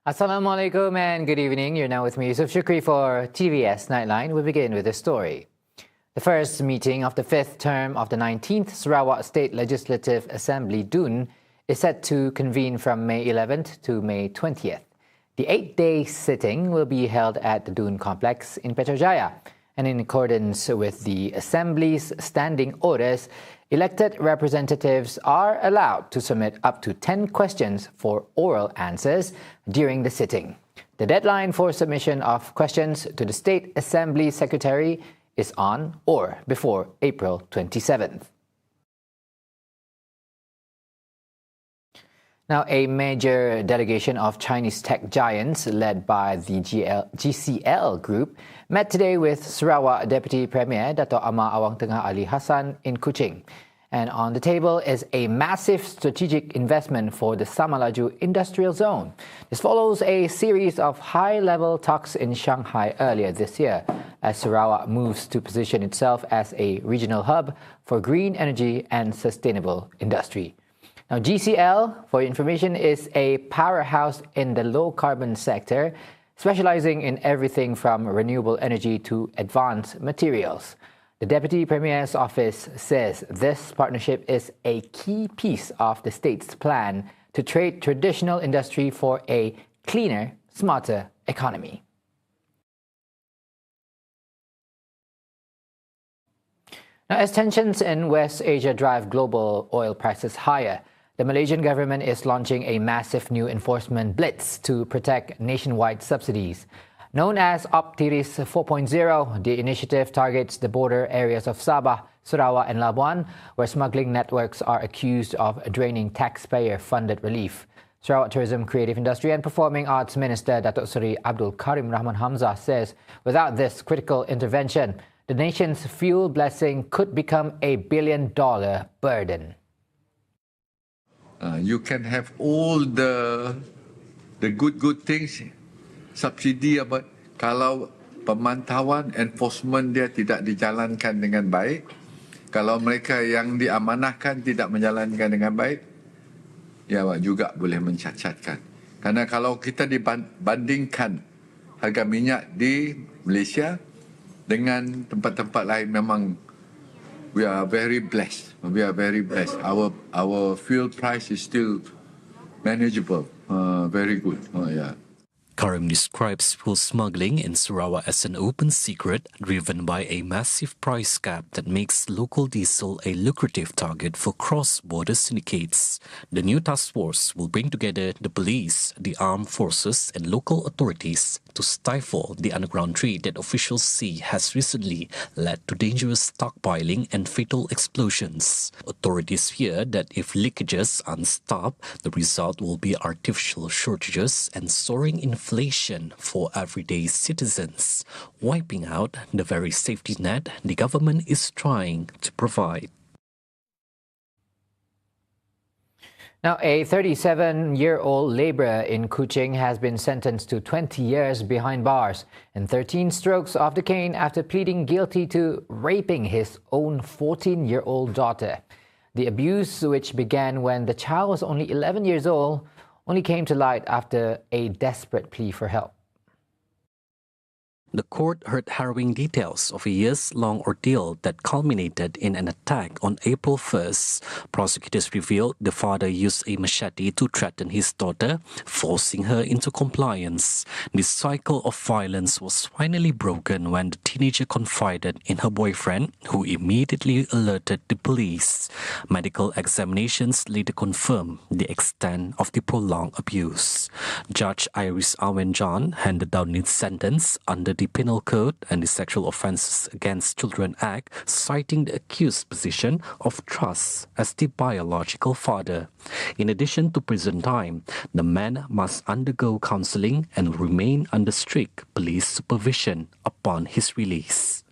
Assalamualaikum and good evening. You're now with me, Yusuf Shukri, for TVS Nightline. We begin with a story. The first meeting of the fifth term of the 19th Sarawak State Legislative Assembly DUN is set to convene from May 11th to May 20th. The 8-day sitting will be held at the DUN complex in Petrojaya, and in accordance with the Assembly's standing orders, elected representatives are allowed to submit up to 10 questions for oral answers during the sitting. The deadline for submission of questions to the State Assembly Secretary is on or before April 27th. Now, a major delegation of Chinese tech giants led by the GCL group met today with Sarawak Deputy Premier Dato' Amar Awang Tengah Ali Hassan in Kuching. And on the table is a massive strategic investment for the SAMALAJU industrial zone. This follows a series of high-level talks in Shanghai earlier this year, as Sarawak moves to position itself as a regional hub for green energy and sustainable industry. Now, GCL, for information, is a powerhouse in the low-carbon sector, specializing in everything from renewable energy to advanced materials. The Deputy Premier's office says this partnership is a key piece of the state's plan to trade traditional industry for a cleaner, smarter economy. Now, as tensions in West Asia drive global oil prices higher, the Malaysian government is launching a massive new enforcement blitz to protect nationwide subsidies. Known as Optiris 4.0, the initiative targets the border areas of Sabah, Sarawak and Labuan, where smuggling networks are accused of draining taxpayer-funded relief. Sarawak Tourism, Creative Industry and Performing Arts Minister Datuk Seri Abdul Karim Rahman Hamzah says without this critical intervention, the nation's fuel blessing could become a billion-dollar burden. You can have all the good things, subsidi apa, kalau pemantauan enforcement dia tidak dijalankan dengan baik, kalau mereka yang diamanahkan tidak menjalankan dengan baik, ya juga boleh mencacatkan. Karena kalau kita dibandingkan harga minyak di Malaysia dengan tempat-tempat lain, memang we are very blessed. We are very blessed. Our fuel price is still manageable. Very good. Yeah. Karim describes fuel smuggling in Sarawak as an open secret driven by a massive price cap that makes local diesel a lucrative target for cross-border syndicates. The new task force will bring together the police, the armed forces and local authorities to stifle the underground trade that officials see has recently led to dangerous stockpiling and fatal explosions. Authorities fear that if leakages aren't stopped, the result will be artificial shortages and soaring inflation for everyday citizens, wiping out the very safety net the government is trying to provide. Now, a 37-year-old labourer in Kuching has been sentenced to 20 years behind bars and 13 strokes of the cane after pleading guilty to raping his own 14-year-old daughter. The abuse, which began when the child was only 11 years old, only came to light after a desperate plea for help. The court heard harrowing details of a years-long ordeal that culminated in an attack on April 1st. Prosecutors revealed the father used a machete to threaten his daughter, forcing her into compliance. The cycle of violence was finally broken when the teenager confided in her boyfriend, who immediately alerted the police. Medical examinations later confirmed the extent of the prolonged abuse. Judge Iris Awen John handed down its sentence under the Penal Code and the Sexual Offences Against Children Act, citing the accused's position of trust as the biological father. In addition to prison time, the man must undergo counselling and remain under strict police supervision upon his release.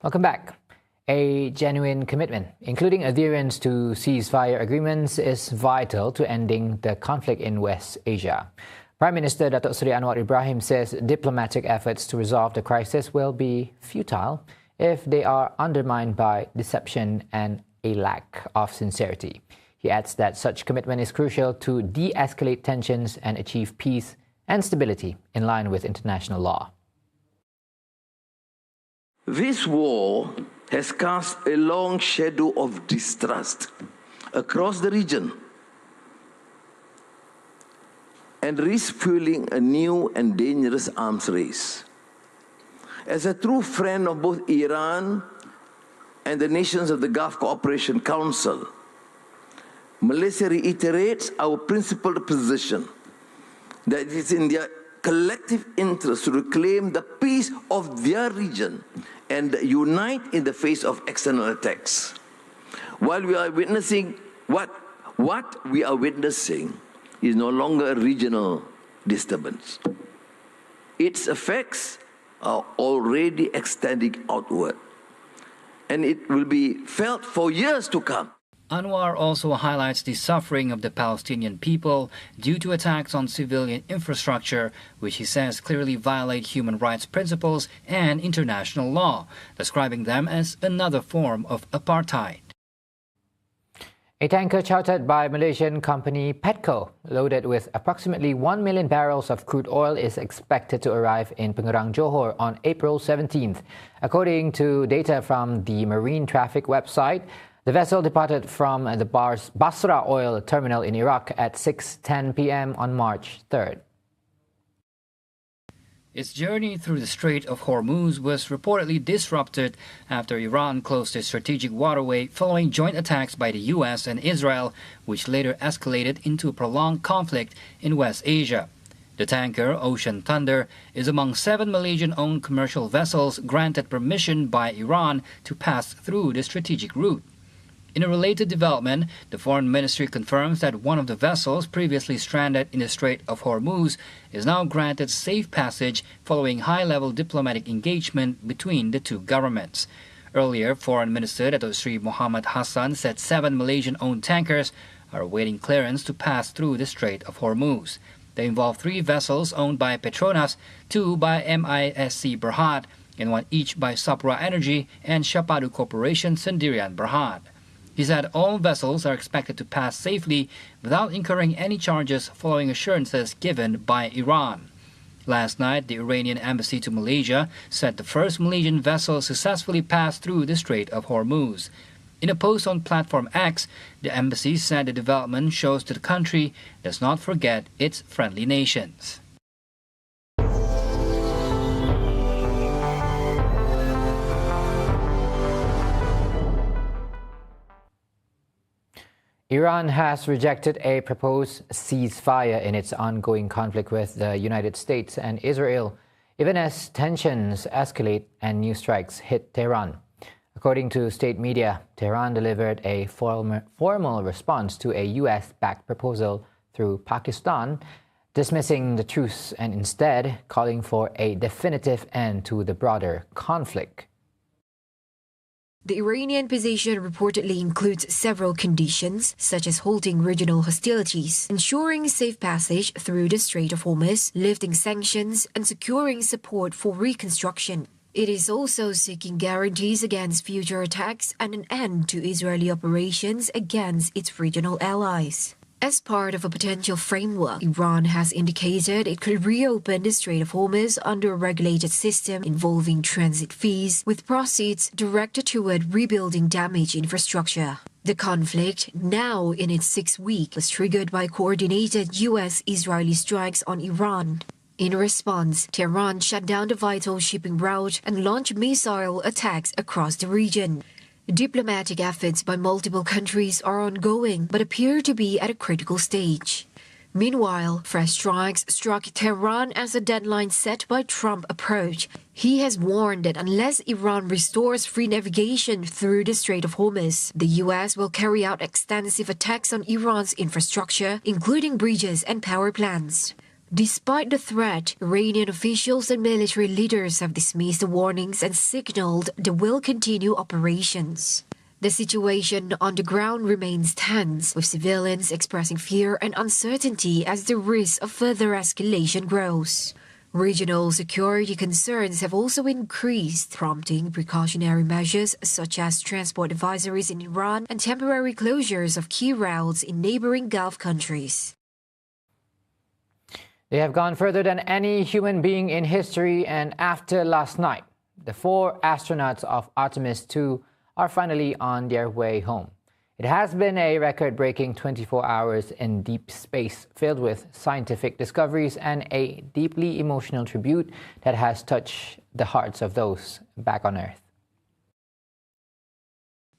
Welcome back. A genuine commitment, including adherence to ceasefire agreements, is vital to ending the conflict in West Asia. Prime Minister Datuk Seri Anwar Ibrahim says diplomatic efforts to resolve the crisis will be futile if they are undermined by deception and a lack of sincerity. He adds that such commitment is crucial to de-escalate tensions and achieve peace and stability in line with international law. This war has cast a long shadow of distrust across the region and risks fueling a new and dangerous arms race. As a true friend of both Iran and the nations of the Gulf Cooperation Council, Malaysia reiterates our principled position that it is in their collective interest to reclaim the peace of their region and unite in the face of external attacks. While we are witnessing what we are witnessing is no longer a regional disturbance. Its effects are already extending outward, and it will be felt for years to come. Anwar also highlights the suffering of the Palestinian people due to attacks on civilian infrastructure, which he says clearly violate human rights principles and international law, describing them as another form of apartheid. A tanker chartered by Malaysian company Petco, loaded with approximately 1 million barrels of crude oil, is expected to arrive in Pengerang, Johor on April 17th. According to data from the marine traffic website, the vessel departed from the Basra oil terminal in Iraq at 6:10 p.m. on March 3rd. Its journey through the Strait of Hormuz was reportedly disrupted after Iran closed a strategic waterway following joint attacks by the US and Israel, which later escalated into a prolonged conflict in West Asia. The tanker, Ocean Thunder, is among 7 Malaysian-owned commercial vessels granted permission by Iran to pass through the strategic route. In a related development, the Foreign Ministry confirms that one of the vessels previously stranded in the Strait of Hormuz is now granted safe passage following high-level diplomatic engagement between the two governments. Earlier, Foreign Minister Datuk Seri Mohamad Hassan said 7 Malaysian-owned tankers are awaiting clearance to pass through the Strait of Hormuz. They involve 3 vessels owned by Petronas, 2 by MISC Berhad, and 1 each by Sapura Energy and Shapadu Corporation Sendirian Berhad. He said all vessels are expected to pass safely without incurring any charges following assurances given by Iran. Last night, the Iranian embassy to Malaysia said the first Malaysian vessel successfully passed through the Strait of Hormuz. In a post on Platform X, the embassy said the development shows that the country does not forget its friendly nations. Iran has rejected a proposed ceasefire in its ongoing conflict with the United States and Israel, even as tensions escalate and new strikes hit Tehran. According to state media, Tehran delivered a formal response to a US-backed proposal through Pakistan, dismissing the truce and instead calling for a definitive end to the broader conflict. The Iranian position reportedly includes several conditions, such as halting regional hostilities, ensuring safe passage through the Strait of Hormuz, lifting sanctions, and securing support for reconstruction. It is also seeking guarantees against future attacks and an end to Israeli operations against its regional allies. As part of a potential framework, Iran has indicated it could reopen the Strait of Hormuz under a regulated system involving transit fees, with proceeds directed toward rebuilding damaged infrastructure. The conflict, now in its 6th week, was triggered by coordinated US-Israeli strikes on Iran. In response, Tehran shut down the vital shipping route and launched missile attacks across the region. Diplomatic efforts by multiple countries are ongoing but appear to be at a critical stage. Meanwhile, fresh strikes struck Tehran as the deadline set by Trump approached. He has warned that unless Iran restores free navigation through the Strait of Hormuz, the US will carry out extensive attacks on Iran's infrastructure, including bridges and power plants. Despite the threat, Iranian officials and military leaders have dismissed the warnings and signaled they will continue operations. The situation on the ground remains tense, with civilians expressing fear and uncertainty as the risk of further escalation grows. Regional security concerns have also increased, prompting precautionary measures such as transport advisories in Iran and temporary closures of key routes in neighboring Gulf countries. They have gone further than any human being in history, and after last night, the 4 astronauts of Artemis 2 are finally on their way home. It has been a record-breaking 24 hours in deep space, filled with scientific discoveries and a deeply emotional tribute that has touched the hearts of those back on Earth.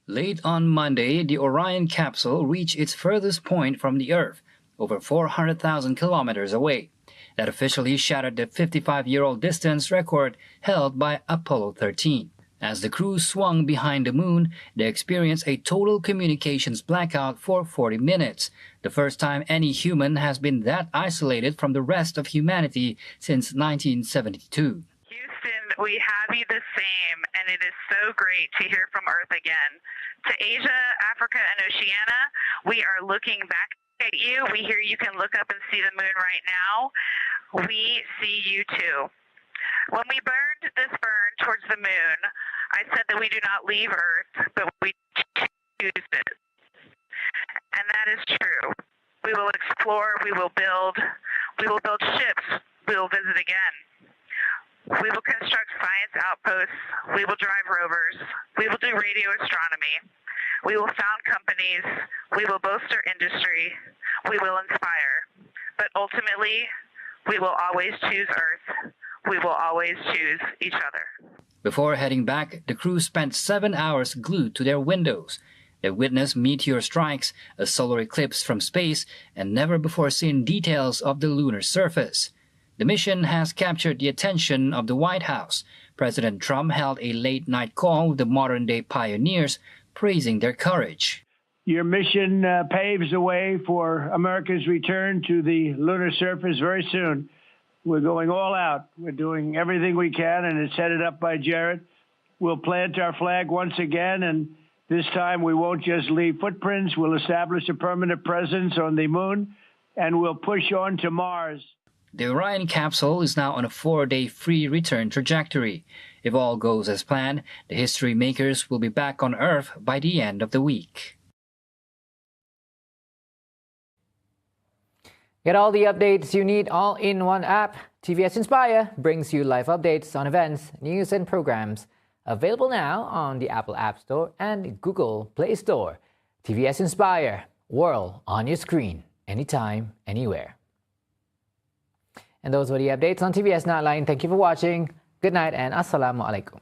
Late on Monday, the Orion capsule reached its furthest point from the Earth, over 400,000 kilometers away. That officially shattered the 55-year-old distance record held by Apollo 13. As the crew swung behind the moon, they experienced a total communications blackout for 40 minutes, the first time any human has been that isolated from the rest of humanity since 1972. Houston, we have you the same, and it is so great to hear from Earth again. To Asia, Africa, and Oceania, we are looking back at you. We hear you can look up and see the moon right now. We see you too. When we burned this burn towards the moon, I said that we do not leave Earth, but we choose it. And that is true. We will explore, we will build ships, we will visit again. We will construct science outposts, we will drive rovers, we will do radio astronomy, we will found companies, we will bolster industry, we will inspire. But ultimately, we will always choose Earth. We will always choose each other. Before heading back, the crew spent 7 hours glued to their windows. They witnessed meteor strikes, a solar eclipse from space, and never-before-seen details of the lunar surface. The mission has captured the attention of the White House. President Trump held a late-night call with the modern-day pioneers, praising their courage. Your mission paves the way for America's return to the lunar surface very soon. We're going all out. We're doing everything we can, and it's headed up by Jared. We'll plant our flag once again, and this time we won't just leave footprints. We'll establish a permanent presence on the moon, and we'll push on to Mars. The Orion capsule is now on a 4-day free return trajectory. If all goes as planned, the history makers will be back on Earth by the end of the week. Get all the updates you need all in one app. TVS Inspire brings you live updates on events, news and programs. Available now on the Apple App Store and Google Play Store. TVS Inspire, world on your screen, anytime, anywhere. And those were the updates on TVS Nightline. Thank you for watching. Good night and Assalamualaikum.